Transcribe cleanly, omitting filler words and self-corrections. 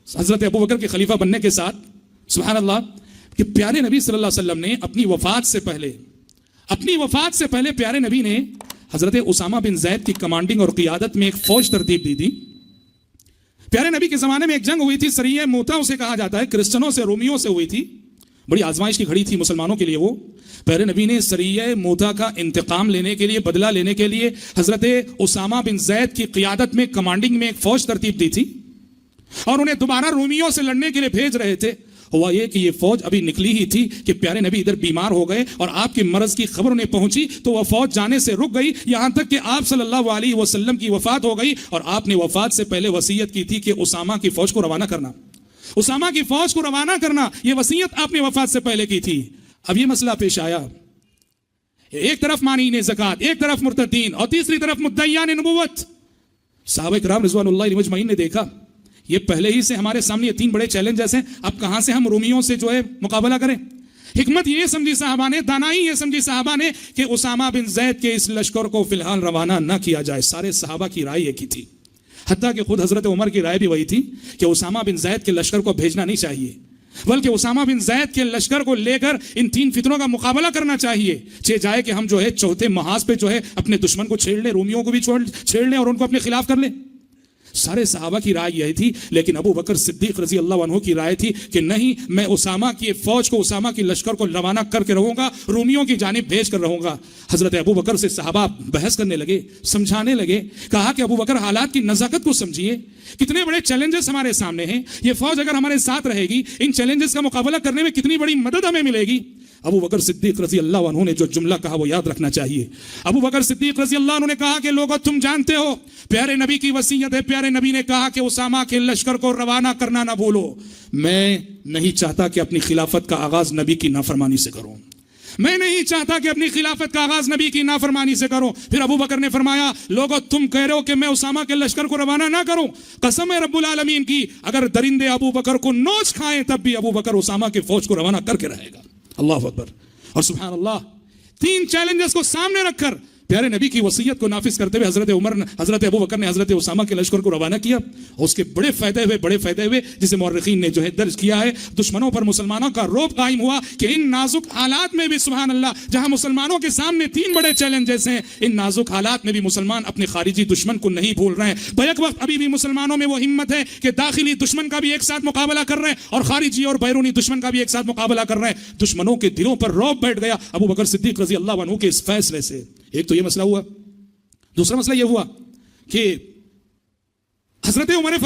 حضرت ابو بکر کے خلیفہ بننے کے ساتھ سبحان اللہ کہ پیارے نبی صلی اللہ علیہ وسلم نے اپنی وفات سے پہلے پیارے نبی نے حضرت اسامہ بن زید کی کمانڈنگ اور قیادت میں ایک فوج ترتیب دی تھی. پیارے نبی کے زمانے میں ایک جنگ ہوئی تھی, سریہ موتا اسے کہا جاتا ہے, کرسچنوں سے رومیوں سے ہوئی تھی. بڑی آزمائش کی گھڑی تھی مسلمانوں کے لیے. وہ پیارے نبی نے سریہ موتا کا انتقام لینے کے لیے, بدلہ لینے کے لیے حضرت اسامہ بن زید کی قیادت میں کمانڈنگ میں ایک فوج ترتیب دی تھی اور انہیں دوبارہ رومیوں سے لڑنے کے لیے بھیج رہے تھے. ہوا یہ کہ یہ فوج ابھی نکلی ہی تھی کہ پیارے نبی ادھر بیمار ہو گئے اور آپ کے مرض کی خبر انہیں پہنچی تو وہ فوج جانے سے رک گئی, یہاں تک کہ آپ صلی اللہ علیہ وسلم کی وفات ہو گئی اور آپ نے وفات سے پہلے وصیت کی تھی کہ اسامہ کی فوج کو روانہ کرنا, اسامہ کی فوج کو روانہ کرنا, یہ وصیت آپ نے وفات سے پہلے کی تھی. اب یہ مسئلہ پیش آیا, ایک طرف مانعین زکوٰۃ, ایک طرف مرتدین اور تیسری طرف مدعیان نبوت. صحابہ کرام رضوان اللہ علیہم اجمعین نے دیکھا یہ پہلے ہی سے ہمارے سامنے یہ تین بڑے چیلنجز ہیں, اب کہاں سے ہم رومیوں سے جو ہے مقابلہ کریں. حکمت یہ سمجھی صحابہ نے, دانائی یہ سمجھی صحابہ نے کہ اسامہ بن زید کے اس لشکر کو فی الحال روانہ نہ کیا جائے. سارے صحابہ کی رائے ایک ہی تھی, حتیٰ کہ خود حضرت عمر کی رائے بھی وہی تھی کہ اسامہ بن زید کے لشکر کو بھیجنا نہیں چاہیے, بلکہ اسامہ بن زید کے لشکر کو لے کر ان تین فتنوں کا مقابلہ کرنا چاہیے. جائے کہ ہم جو ہے چوتھے محاذ پہ جو ہے اپنے دشمن کو چھیڑ لیں, رومیوں کو بھی چھیڑ لیں اور ان کو اپنے خلاف کر لیں. سارے صحابہ کی رائے یہی تھی, لیکن ابو بکر صدیق رضی اللہ عنہ کی رائے تھی کہ نہیں, میں اسامہ کی فوج کو, اسامہ کی لشکر کو روانہ کر کے رہوں گا, رومیوں کی جانب بھیج کر رہوں گا. حضرت ابو بکر سے صحابہ بحث کرنے لگے, سمجھانے لگے, کہا کہ ابو بکر حالات کی نزاکت کو سمجھیے, کتنے بڑے چیلنجز ہمارے سامنے ہیں, یہ فوج اگر ہمارے ساتھ رہے گی ان چیلنجز کا مقابلہ کرنے میں کتنی بڑی مدد ہمیں ملے گی. ابو بکر صدیق رضی اللہ عنہ نے جو جملہ کہا وہ یاد رکھنا چاہیے. ابو بکر صدیق رضی اللہ عنہ نے کہا کہ لوگوں تم جانتے ہو پیارے نبی کی وصیت ہے, پیارے نبی نے کہا کہ اسامہ کے لشکر کو روانہ کرنا نہ بھولو. میں نہیں چاہتا کہ اپنی خلافت کا آغاز نبی کی نافرمانی سے کروں, میں نہیں چاہتا کہ اپنی خلافت کا آغاز نبی کی نافرمانی سے کروں. پھر ابو بکر نے فرمایا لوگوں تم کہہ رہے ہو کہ میں اسامہ کے لشکر کو روانہ نہ کروں, قسم ہے رب العالمین کی اگر درندے ابو بکر کو نوچ کھائیں تب بھی ابو بکر اسامہ کے فوج کو روانہ کر کے رہے گا. اللہ اکبر. اور سبحان اللہ, تین چیلنجز کو سامنے رکھ کر پیارے نبی کی وصیت کو نافذ کرتے ہوئے حضرت ابو بکر نے حضرت اسامہ کے لشکر کو روانہ کیا. اس کے بڑے فائدے ہوئے جسے مورخین نے جو ہے درج کیا ہے. دشمنوں پر مسلمانوں کا رعب قائم ہوا کہ ان نازک حالات میں بھی سبحان اللہ, جہاں مسلمانوں کے سامنے تین بڑے چیلنجز ہیں, ان نازک حالات میں بھی مسلمان اپنے خارجی دشمن کو نہیں بھول رہے ہیں. بیک وقت ابھی بھی مسلمانوں میں وہ ہمت ہے کہ داخلی دشمن کا بھی ایک ساتھ مقابلہ کر رہے ہیں اور خارجی اور بیرونی دشمن کا بھی ایک ساتھ مقابلہ کر رہے ہیں. دشمنوں کے دلوں پر رعب بیٹھ گیا ابو بکر صدیق رضی اللہ عنہ کے اس فیصلے سے. ایک تو یہ مسئلہ ہوا, دوسرا مسئلہ یہ ہوا کہ حضرت عمر